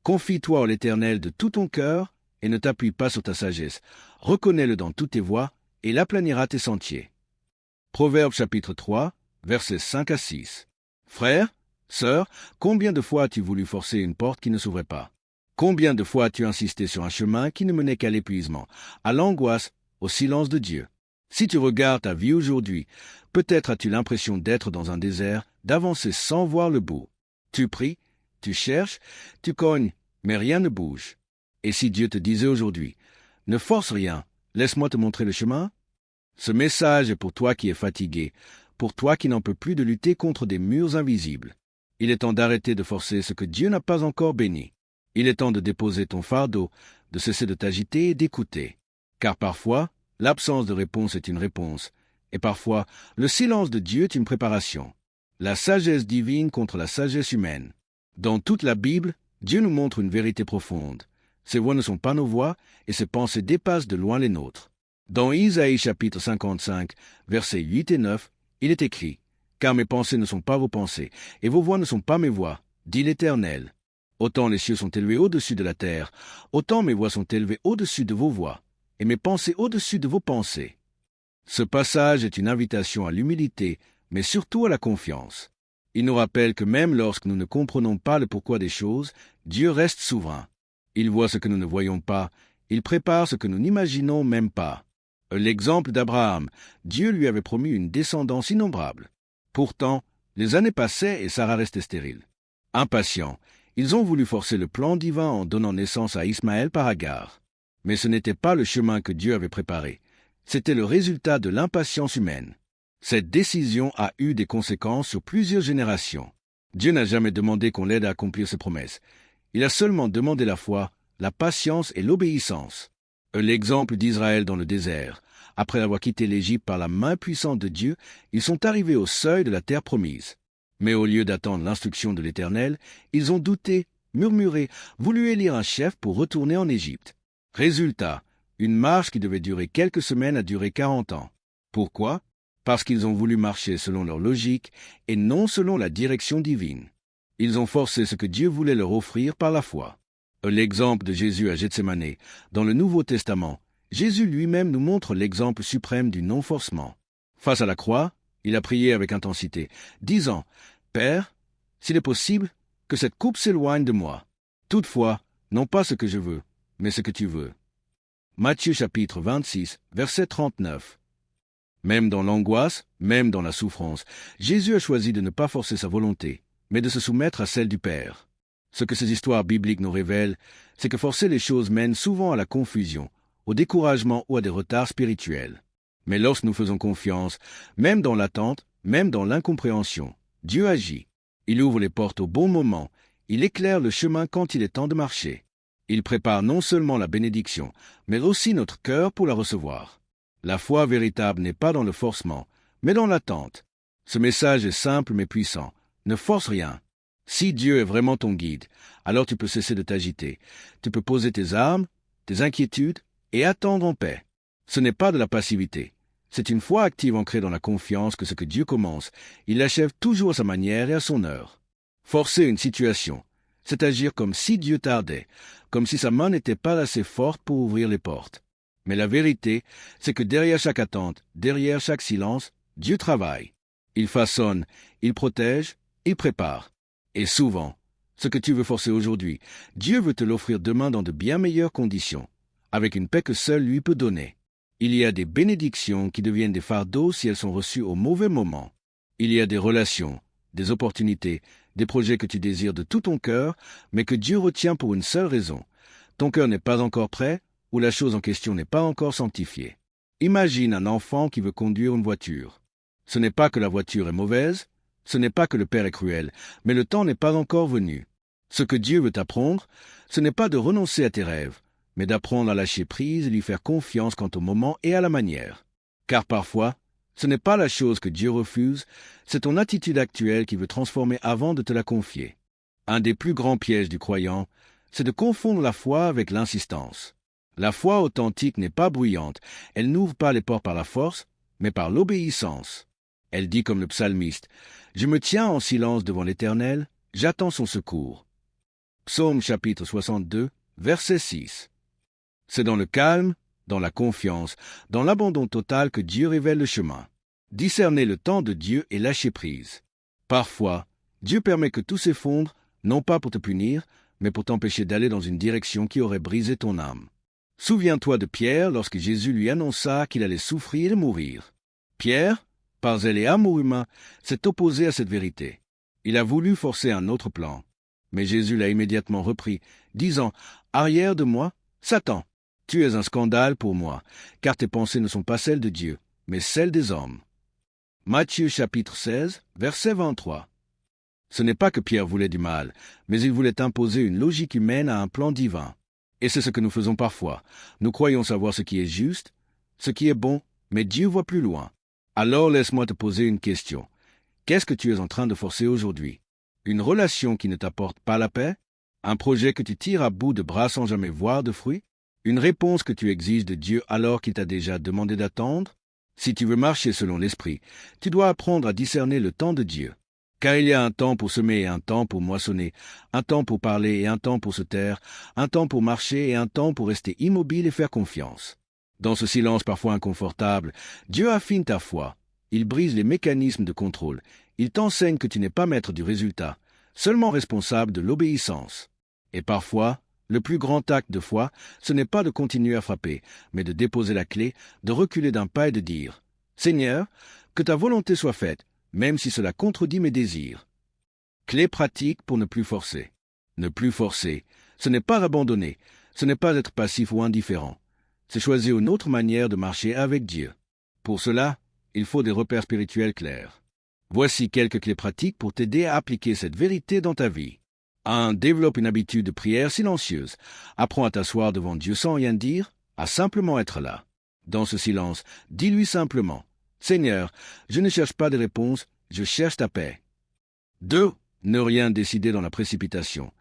Confie-toi à l'Éternel de tout ton cœur et ne t'appuie pas sur ta sagesse. Reconnais-le dans toutes tes voies et il aplanira tes sentiers. Proverbes chapitre 3, versets 5 à 6. Frère, sœur, combien de fois as-tu voulu forcer une porte qui ne s'ouvrait pas? Combien de fois as-tu insisté sur un chemin qui ne menait qu'à l'épuisement, à l'angoisse, au silence de Dieu? Si tu regardes ta vie aujourd'hui, peut-être as-tu l'impression d'être dans un désert, d'avancer sans voir le bout. Tu pries, tu cherches, tu cognes, mais rien ne bouge. Et si Dieu te disait aujourd'hui, ne force rien, laisse-moi te montrer le chemin? Ce message est pour toi qui es fatigué, pour toi qui n'en peux plus de lutter contre des murs invisibles. Il est temps d'arrêter de forcer ce que Dieu n'a pas encore béni. Il est temps de déposer ton fardeau, de cesser de t'agiter et d'écouter. Car parfois, l'absence de réponse est une réponse, et parfois, le silence de Dieu est une préparation. La sagesse divine contre la sagesse humaine. Dans toute la Bible, Dieu nous montre une vérité profonde. Ses voies ne sont pas nos voies, et ses pensées dépassent de loin les nôtres. Dans Isaïe chapitre 55, versets 8 et 9, il est écrit « Car mes pensées ne sont pas vos pensées, et vos voies ne sont pas mes voies, dit l'Éternel. Autant les cieux sont élevés au-dessus de la terre, autant mes voies sont élevées au-dessus de vos voies, et mes pensées au-dessus de vos pensées. » Ce passage est une invitation à l'humilité, mais surtout à la confiance. Il nous rappelle que même lorsque nous ne comprenons pas le pourquoi des choses, Dieu reste souverain. Il voit ce que nous ne voyons pas, il prépare ce que nous n'imaginons même pas. L'exemple d'Abraham, Dieu lui avait promis une descendance innombrable. Pourtant, les années passaient et Sarah restait stérile. Impatients, ils ont voulu forcer le plan divin en donnant naissance à Ismaël par Agar. Mais ce n'était pas le chemin que Dieu avait préparé. C'était le résultat de l'impatience humaine. Cette décision a eu des conséquences sur plusieurs générations. Dieu n'a jamais demandé qu'on l'aide à accomplir ses promesses. Il a seulement demandé la foi, la patience et l'obéissance. L'exemple d'Israël dans le désert. Après avoir quitté l'Égypte par la main puissante de Dieu, ils sont arrivés au seuil de la terre promise. Mais au lieu d'attendre l'instruction de l'Éternel, ils ont douté, murmuré, voulu élire un chef pour retourner en Égypte. Résultat, une marche qui devait durer quelques semaines a duré 40 ans. Pourquoi? Parce qu'ils ont voulu marcher selon leur logique et non selon la direction divine. Ils ont forcé ce que Dieu voulait leur offrir par la foi. L'exemple de Jésus à Gethsémani, dans le Nouveau Testament, Jésus lui-même nous montre l'exemple suprême du non-forcement. Face à la croix, il a prié avec intensité, disant « Père, s'il est possible, que cette coupe s'éloigne de moi. Toutefois, non pas ce que je veux, mais ce que tu veux. » Matthieu chapitre 26, verset 39. Même dans l'angoisse, même dans la souffrance, Jésus a choisi de ne pas forcer sa volonté, mais de se soumettre à celle du Père. Ce que ces histoires bibliques nous révèlent, c'est que forcer les choses mène souvent à la confusion, au découragement ou à des retards spirituels. Mais lorsque nous faisons confiance, même dans l'attente, même dans l'incompréhension, Dieu agit. Il ouvre les portes au bon moment, il éclaire le chemin quand il est temps de marcher. Il prépare non seulement la bénédiction, mais aussi notre cœur pour la recevoir. La foi véritable n'est pas dans le forcement, mais dans l'attente. Ce message est simple mais puissant. Ne force rien. Si Dieu est vraiment ton guide, alors tu peux cesser de t'agiter. Tu peux poser tes armes, tes inquiétudes et attendre en paix. Ce n'est pas de la passivité. C'est une foi active ancrée dans la confiance que ce que Dieu commence, il l'achève toujours à sa manière et à son heure. Forcer une situation, c'est agir comme si Dieu tardait, comme si sa main n'était pas assez forte pour ouvrir les portes. Mais la vérité, c'est que derrière chaque attente, derrière chaque silence, Dieu travaille. Il façonne, il protège, il prépare. Et souvent, ce que tu veux forcer aujourd'hui, Dieu veut te l'offrir demain dans de bien meilleures conditions, avec une paix que seul lui peut donner. Il y a des bénédictions qui deviennent des fardeaux si elles sont reçues au mauvais moment. Il y a des relations, des opportunités, des projets que tu désires de tout ton cœur, mais que Dieu retient pour une seule raison. Ton cœur n'est pas encore prêt, ou la chose en question n'est pas encore sanctifiée. Imagine un enfant qui veut conduire une voiture. Ce n'est pas que la voiture est mauvaise, ce n'est pas que le Père est cruel, mais le temps n'est pas encore venu. Ce que Dieu veut t'apprendre, ce n'est pas de renoncer à tes rêves, mais d'apprendre à lâcher prise et lui faire confiance quant au moment et à la manière. Car parfois, ce n'est pas la chose que Dieu refuse, c'est ton attitude actuelle qui veut transformer avant de te la confier. Un des plus grands pièges du croyant, c'est de confondre la foi avec l'insistance. La foi authentique n'est pas bruyante, elle n'ouvre pas les portes par la force, mais par l'obéissance. Elle dit comme le psalmiste, « Je me tiens en silence devant l'Éternel, j'attends son secours. » Psaume chapitre 62, verset 6. C'est dans le calme, dans la confiance, dans l'abandon total que Dieu révèle le chemin. Discerner le temps de Dieu et lâcher prise. Parfois, Dieu permet que tout s'effondre, non pas pour te punir, mais pour t'empêcher d'aller dans une direction qui aurait brisé ton âme. Souviens-toi de Pierre lorsque Jésus lui annonça qu'il allait souffrir et mourir. Pierre, par zèle et amour humain, s'est opposé à cette vérité. Il a voulu forcer un autre plan. Mais Jésus l'a immédiatement repris, disant « Arrière de moi, Satan, tu es un scandale pour moi, car tes pensées ne sont pas celles de Dieu, mais celles des hommes. » Matthieu chapitre 16, verset 23. Ce n'est pas que Pierre voulait du mal, mais il voulait imposer une logique humaine à un plan divin. Et c'est ce que nous faisons parfois. Nous croyons savoir ce qui est juste, ce qui est bon, mais Dieu voit plus loin. Alors laisse-moi te poser une question. Qu'est-ce que tu es en train de forcer aujourd'hui? Une relation qui ne t'apporte pas la paix? Un projet que tu tires à bout de bras sans jamais voir de fruits? Une réponse que tu exiges de Dieu alors qu'il t'a déjà demandé d'attendre? Si tu veux marcher selon l'Esprit, tu dois apprendre à discerner le temps de Dieu. Car il y a un temps pour semer et un temps pour moissonner, un temps pour parler et un temps pour se taire, un temps pour marcher et un temps pour rester immobile et faire confiance. Dans ce silence parfois inconfortable, Dieu affine ta foi. Il brise les mécanismes de contrôle. Il t'enseigne que tu n'es pas maître du résultat, seulement responsable de l'obéissance. Et parfois, le plus grand acte de foi, ce n'est pas de continuer à frapper, mais de déposer la clé, de reculer d'un pas et de dire « Seigneur, que ta volonté soit faite, même si cela contredit mes désirs. » Clé pratique pour ne plus forcer. Ne plus forcer, ce n'est pas abandonner, ce n'est pas être passif ou indifférent. C'est choisir une autre manière de marcher avec Dieu. Pour cela, il faut des repères spirituels clairs. Voici quelques clés pratiques pour t'aider à appliquer cette vérité dans ta vie. 1. Développe une habitude de prière silencieuse. Apprends à t'asseoir devant Dieu sans rien dire, à simplement être là. Dans ce silence, dis-lui simplement « Seigneur, je ne cherche pas de réponse, je cherche ta paix. » 2. Ne rien décider dans la précipitation.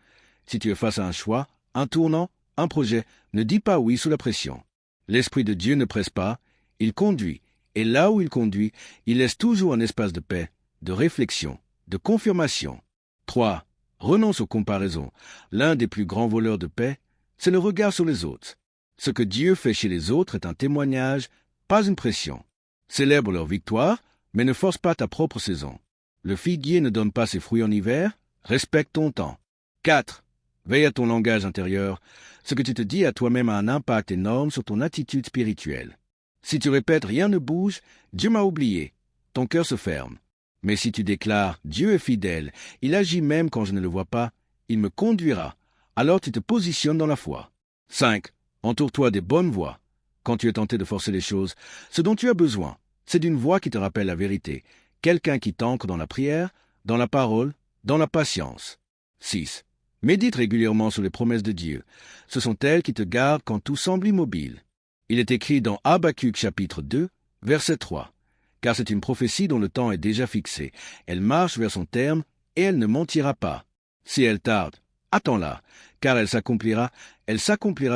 Si tu es face à un choix, un tournant, un projet, ne dis pas oui sous la pression. L'Esprit de Dieu ne presse pas, il conduit, et là où il conduit, il laisse toujours un espace de paix, de réflexion, de confirmation. 3. Renonce aux comparaisons. L'un des plus grands voleurs de paix, c'est le regard sur les autres. Ce que Dieu fait chez les autres est un témoignage, pas une pression. Célèbre leur victoire, mais ne force pas ta propre saison. Le figuier ne donne pas ses fruits en hiver, respecte ton temps. 4. Veille à ton langage intérieur. Ce que tu te dis à toi-même a un impact énorme sur ton attitude spirituelle. Si tu répètes « rien ne bouge »,« Dieu m'a oublié », ton cœur se ferme. Mais si tu déclares « Dieu est fidèle, il agit même quand je ne le vois pas, il me conduira », alors tu te positionnes dans la foi. 5. Entoure-toi des bonnes voix. Quand tu es tenté de forcer les choses, ce dont tu as besoin, c'est d'une voix qui te rappelle la vérité, quelqu'un qui t'ancre dans la prière, dans la parole, dans la patience. 6. Médite régulièrement sur les promesses de Dieu. Ce sont elles qui te gardent quand tout semble immobile. Il est écrit dans Habacuc chapitre 2, verset 3. Car c'est une prophétie dont le temps est déjà fixé. Elle marche vers son terme et elle ne mentira pas. Si elle tarde, attends-la, car elle s'accomplira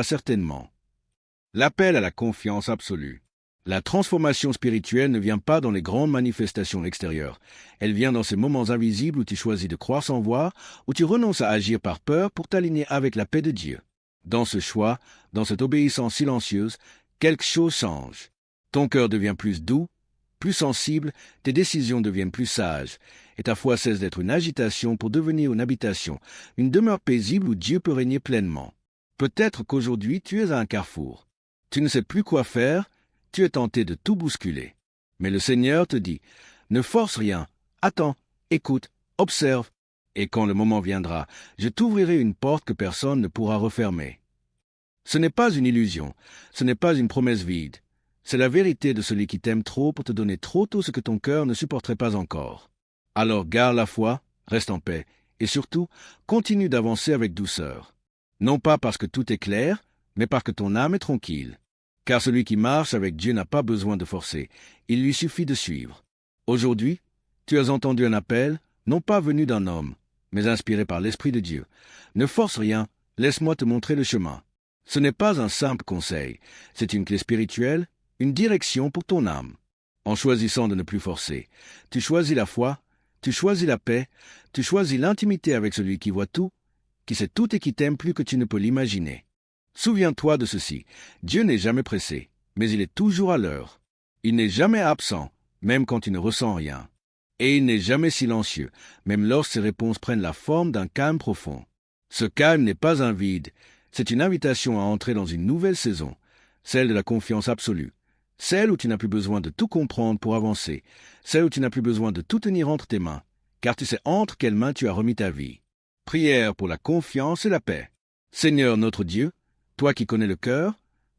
certainement. L'appel à la confiance absolue. La transformation spirituelle ne vient pas dans les grandes manifestations extérieures. Elle vient dans ces moments invisibles où tu choisis de croire sans voir, où tu renonces à agir par peur pour t'aligner avec la paix de Dieu. Dans ce choix, dans cette obéissance silencieuse, quelque chose change. Ton cœur devient plus doux, plus sensible, tes décisions deviennent plus sages, et ta foi cesse d'être une agitation pour devenir une habitation, une demeure paisible où Dieu peut régner pleinement. Peut-être qu'aujourd'hui tu es à un carrefour. Tu ne sais plus quoi faire, tu es tenté de tout bousculer. Mais le Seigneur te dit, ne force rien, attends, écoute, observe, et quand le moment viendra, je t'ouvrirai une porte que personne ne pourra refermer. Ce n'est pas une illusion, ce n'est pas une promesse vide. C'est la vérité de celui qui t'aime trop pour te donner trop tôt ce que ton cœur ne supporterait pas encore. Alors garde la foi, reste en paix, et surtout, continue d'avancer avec douceur. Non pas parce que tout est clair, mais parce que ton âme est tranquille. Car celui qui marche avec Dieu n'a pas besoin de forcer, il lui suffit de suivre. Aujourd'hui, tu as entendu un appel, non pas venu d'un homme, mais inspiré par l'Esprit de Dieu. Ne force rien, laisse-moi te montrer le chemin. Ce n'est pas un simple conseil, c'est une clé spirituelle, une direction pour ton âme. En choisissant de ne plus forcer, tu choisis la foi, tu choisis la paix, tu choisis l'intimité avec celui qui voit tout, qui sait tout et qui t'aime plus que tu ne peux l'imaginer. Souviens-toi de ceci, Dieu n'est jamais pressé, mais il est toujours à l'heure. Il n'est jamais absent, même quand tu ne ressens rien. Et il n'est jamais silencieux, même lorsque ses réponses prennent la forme d'un calme profond. Ce calme n'est pas un vide, c'est une invitation à entrer dans une nouvelle saison, celle de la confiance absolue, celle où tu n'as plus besoin de tout comprendre pour avancer, celle où tu n'as plus besoin de tout tenir entre tes mains, car tu sais entre quelles mains tu as remis ta vie. Prière pour la confiance et la paix. Seigneur notre Dieu, toi qui connais le cœur,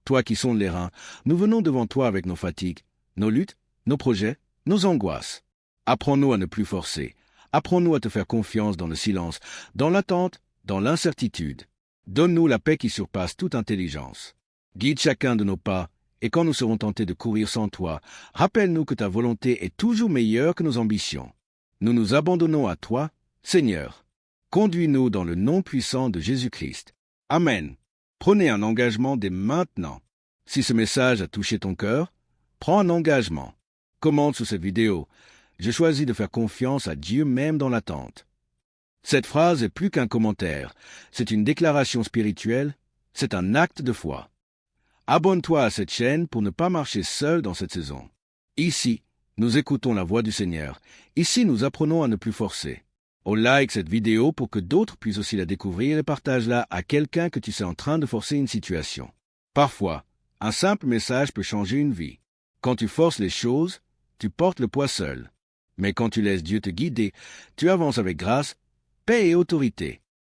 toi qui sondes les reins, nous venons devant toi avec nos fatigues, nos luttes, nos projets, nos angoisses. Apprends-nous à ne plus forcer. Apprends-nous à te faire confiance dans le silence, dans l'attente, dans l'incertitude. Donne-nous la paix qui surpasse toute intelligence. Guide chacun de nos pas, et quand nous serons tentés de courir sans toi, rappelle-nous que ta volonté est toujours meilleure que nos ambitions. Nous nous abandonnons à toi, Seigneur. Conduis-nous dans le nom puissant de Jésus-Christ. Amen. Prenez un engagement dès maintenant. Si ce message a touché ton cœur, prends un engagement. Commente sous cette vidéo. Je choisis de faire confiance à Dieu même dans l'attente. Cette phrase est plus qu'un commentaire. C'est une déclaration spirituelle. C'est un acte de foi. Abonne-toi à cette chaîne pour ne pas marcher seul dans cette saison. Ici, nous écoutons la voix du Seigneur. Ici, nous apprenons à ne plus forcer. Like cette vidéo pour que d'autres puissent aussi la découvrir et partage-la à quelqu'un que tu sais en train de forcer une situation. Parfois, un simple message peut changer une vie. Quand tu forces les choses, tu portes le poids seul. Mais quand tu laisses Dieu te guider, tu avances avec grâce, paix et autorité.